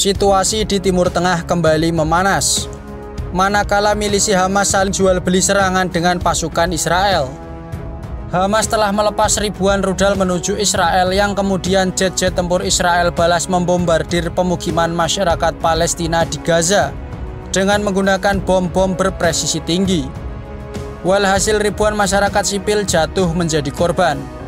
Situasi di Timur Tengah kembali memanas, manakala milisi Hamas saling jual beli serangan dengan pasukan Israel. Hamas telah melepas ribuan rudal menuju Israel yang kemudian jet-jet tempur Israel balas membombardir pemukiman masyarakat Palestina di Gaza dengan menggunakan bom-bom berpresisi tinggi. Walhasil ribuan masyarakat sipil jatuh menjadi korban.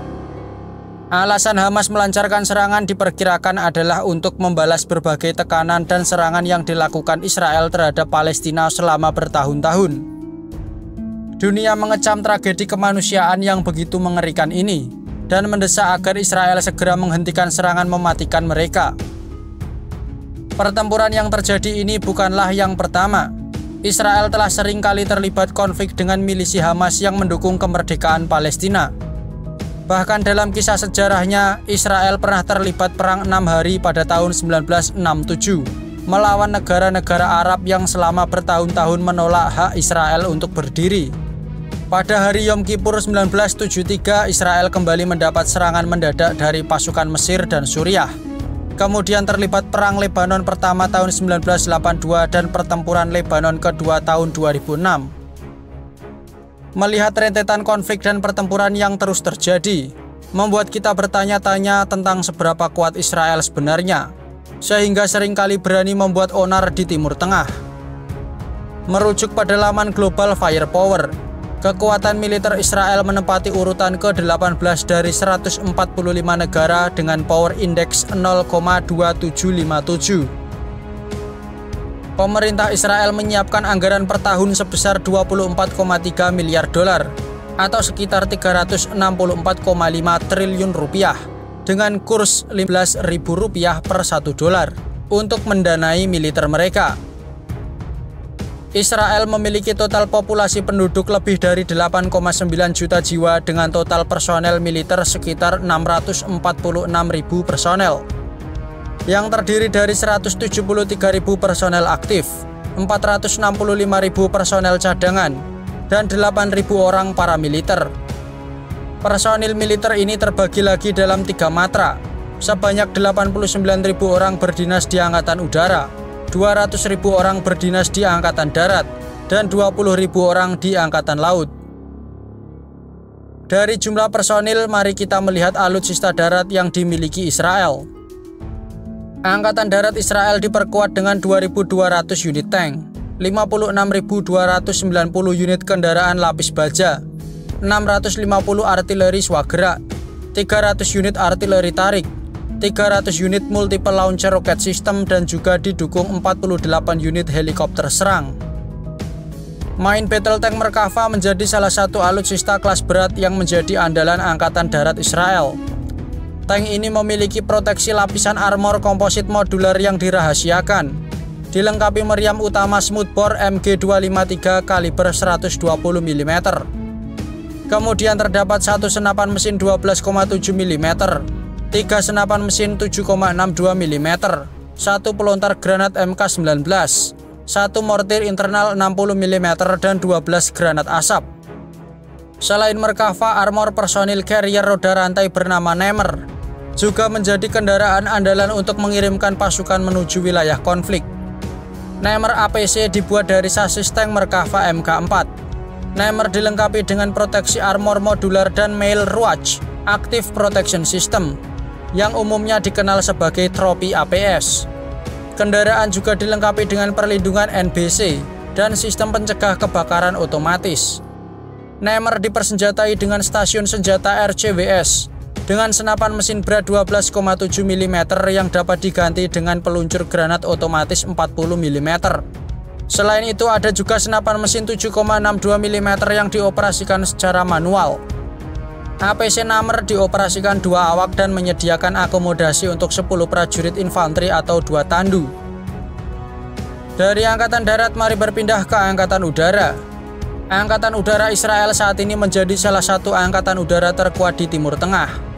Alasan Hamas melancarkan serangan diperkirakan adalah untuk membalas berbagai tekanan dan serangan yang dilakukan Israel terhadap Palestina selama bertahun-tahun. Dunia mengecam tragedi kemanusiaan yang begitu mengerikan ini dan mendesak agar Israel segera menghentikan serangan mematikan mereka. Pertempuran yang terjadi ini bukanlah yang pertama. Israel telah sering kali terlibat konflik dengan milisi Hamas yang mendukung kemerdekaan Palestina. Bahkan dalam kisah sejarahnya, Israel pernah terlibat perang 6 hari pada tahun 1967 melawan negara-negara Arab yang selama bertahun-tahun menolak hak Israel untuk berdiri. Pada hari Yom Kippur 1973, Israel kembali mendapat serangan mendadak dari pasukan Mesir dan Suriah. Kemudian terlibat Perang Lebanon pertama tahun 1982 dan Pertempuran Lebanon kedua tahun 2006. Melihat rentetan konflik dan pertempuran yang terus terjadi, membuat kita bertanya-tanya tentang seberapa kuat Israel sebenarnya, sehingga seringkali berani membuat onar di Timur Tengah. Merujuk pada laman Global Firepower, kekuatan militer Israel menempati urutan ke-18 dari 145 negara dengan Power Index 0,2757. Pemerintah Israel menyiapkan anggaran per tahun sebesar 24,3 miliar dolar atau sekitar 364,5 triliun rupiah dengan kurs Rp15.000 per 1 dolar untuk mendanai militer mereka. Israel memiliki total populasi penduduk lebih dari 8,9 juta jiwa dengan total personel militer sekitar 646.000 personel, yang terdiri dari 173.000 personel aktif, 465.000 personel cadangan, dan 8.000 orang paramiliter. Personil militer ini terbagi lagi dalam 3 matra. Sebanyak 89.000 orang berdinas di Angkatan Udara, 200.000 orang berdinas di Angkatan Darat, dan 20.000 orang di Angkatan Laut. Dari jumlah personil, mari kita melihat alutsista darat yang dimiliki Israel. Angkatan Darat Israel diperkuat dengan 2.200 unit tank, 56.290 unit kendaraan lapis baja, 650 artileri swagerak, 300 unit artileri tarik, 300 unit multiple launcher rocket system, dan juga didukung 48 unit helikopter serang. Main Battle Tank Merkava menjadi salah satu alutsista kelas berat yang menjadi andalan Angkatan Darat Israel. Tank ini memiliki proteksi lapisan armor komposit modular yang dirahasiakan, dilengkapi meriam utama smoothbore MG253 kaliber 120 mm. Kemudian terdapat satu senapan mesin 12,7 mm, 3 senapan mesin 7,62 mm, satu pelontar granat MK19, satu mortir internal 60 mm, dan 12 granat asap. Selain Merkava, armor personil carrier roda rantai bernama Nemer juga menjadi kendaraan andalan untuk mengirimkan pasukan menuju wilayah konflik. Nemer APC dibuat dari sasis tank Merkava Mk4. Nemer dilengkapi dengan proteksi armor modular dan Mail Rouge Active Protection System yang umumnya dikenal sebagai tropi APS. Kendaraan juga dilengkapi dengan perlindungan NBC dan sistem pencegah kebakaran otomatis. Nemer dipersenjatai dengan stasiun senjata RCWS dengan senapan mesin berat 12,7 mm yang dapat diganti dengan peluncur granat otomatis 40 mm. Selain itu ada juga senapan mesin 7,62 mm yang dioperasikan secara manual. APC Nemer dioperasikan 2 awak dan menyediakan akomodasi untuk 10 prajurit infanteri atau 2 tandu. Dari Angkatan Darat, mari berpindah ke Angkatan Udara. Angkatan Udara Israel saat ini menjadi salah satu angkatan udara terkuat di Timur Tengah.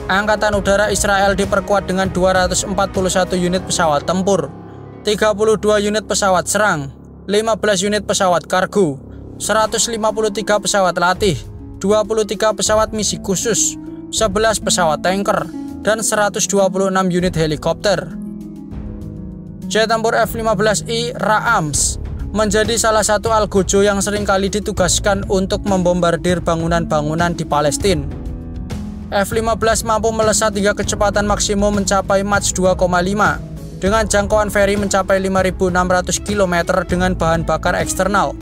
Angkatan Udara Israel diperkuat dengan 241 unit pesawat tempur, 32 unit pesawat serang, 15 unit pesawat kargo, 153 pesawat latih, 23 pesawat misi khusus, 11 pesawat tanker, dan 126 unit helikopter. jet tempur F-15I Ra'ams menjadi salah satu algojo yang seringkali ditugaskan untuk membombardir bangunan-bangunan di Palestina. F-15 mampu melesat hingga kecepatan maksimum mencapai Mach 2,5 dengan jangkauan ferry mencapai 5.600 km dengan bahan bakar eksternal.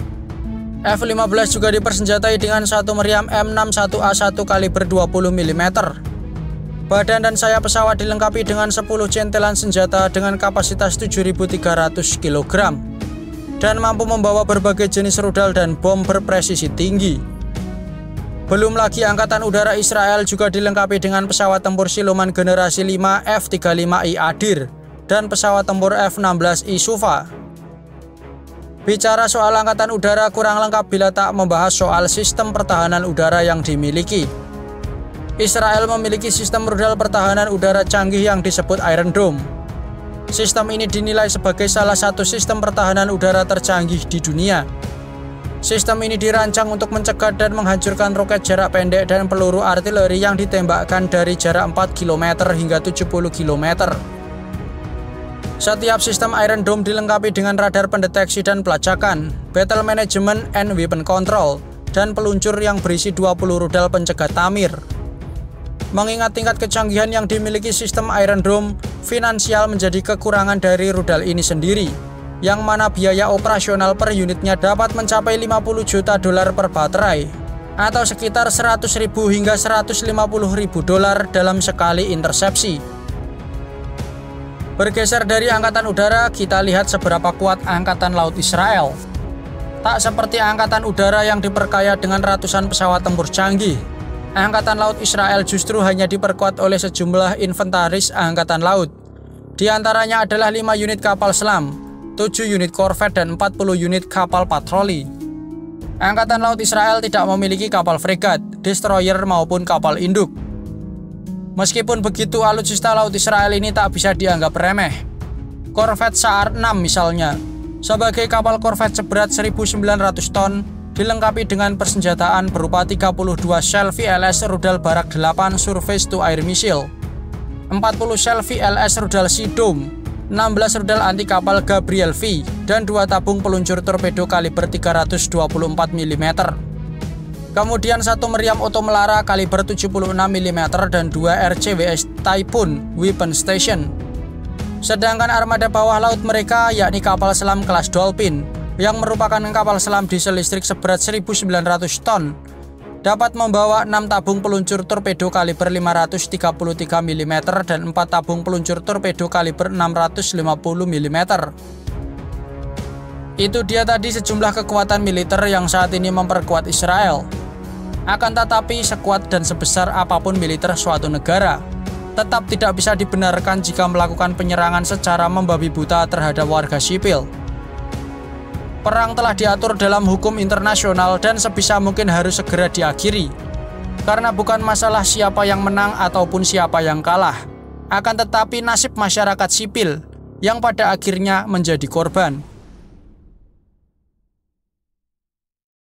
F-15 juga dipersenjatai dengan satu meriam M61A1 kaliber 20 mm. Badan dan sayap pesawat dilengkapi dengan 10 centelan senjata dengan kapasitas 7.300 kg dan mampu membawa berbagai jenis rudal dan bom berpresisi tinggi. Belum lagi Angkatan Udara Israel juga dilengkapi dengan pesawat tempur siluman generasi 5 F-35I Adir dan pesawat tempur F-16I Sufa. Bicara soal Angkatan Udara kurang lengkap bila tak membahas soal sistem pertahanan udara yang dimiliki. Israel memiliki sistem rudal pertahanan udara canggih yang disebut Iron Dome. Sistem ini dinilai sebagai salah satu sistem pertahanan udara tercanggih di dunia. Sistem ini dirancang untuk mencegah dan menghancurkan roket jarak pendek dan peluru artileri yang ditembakkan dari jarak 4 km hingga 70 km. Setiap sistem Iron Dome dilengkapi dengan radar pendeteksi dan pelacakan, battle management and weapon control, dan peluncur yang berisi 20 rudal pencegat tamir. Mengingat tingkat kecanggihan yang dimiliki sistem Iron Dome, finansial menjadi kekurangan dari rudal ini sendiri, yang mana biaya operasional per unitnya dapat mencapai 50 juta dolar per baterai, atau sekitar 100.000 hingga 150.000 dolar dalam sekali intersepsi. Bergeser dari Angkatan Udara, kita lihat seberapa kuat Angkatan Laut Israel. Tak seperti Angkatan Udara yang diperkaya dengan ratusan pesawat tempur canggih, Angkatan Laut Israel justru hanya diperkuat oleh sejumlah inventaris Angkatan Laut. Di antaranya adalah 5 unit kapal selam, 7 unit korvet, dan 40 unit kapal patroli. Angkatan Laut Israel tidak memiliki kapal fregat, destroyer maupun kapal induk. Meskipun begitu, alutsista Laut Israel ini tak bisa dianggap remeh. Korvet Sa'ar 6 misalnya, sebagai kapal korvet seberat 1.900 ton, dilengkapi dengan persenjataan berupa 32 shell VLS rudal Barak 8 surface to air missile, 40 shell VLS rudal Sea Dome, 16 rudal anti kapal Gabriel V, dan 2 tabung peluncur torpedo kaliber 324 mm. Kemudian 1 meriam otomelara kaliber 76 mm dan 2 RCWS Typhoon Weapon Station. Sedangkan armada bawah laut mereka yakni kapal selam kelas Dolphin, yang merupakan kapal selam diesel listrik seberat 1.900 ton, dapat membawa 6 tabung peluncur torpedo kaliber 533 mm dan 4 tabung peluncur torpedo kaliber 650 mm. Itu dia tadi sejumlah kekuatan militer yang saat ini memperkuat Israel. Akan tetapi sekuat dan sebesar apapun militer suatu negara, tetap tidak bisa dibenarkan jika melakukan penyerangan secara membabi buta terhadap warga sipil. Perang telah diatur dalam hukum internasional dan sebisa mungkin harus segera diakhiri. Karena bukan masalah siapa yang menang ataupun siapa yang kalah, akan tetapi nasib masyarakat sipil yang pada akhirnya menjadi korban.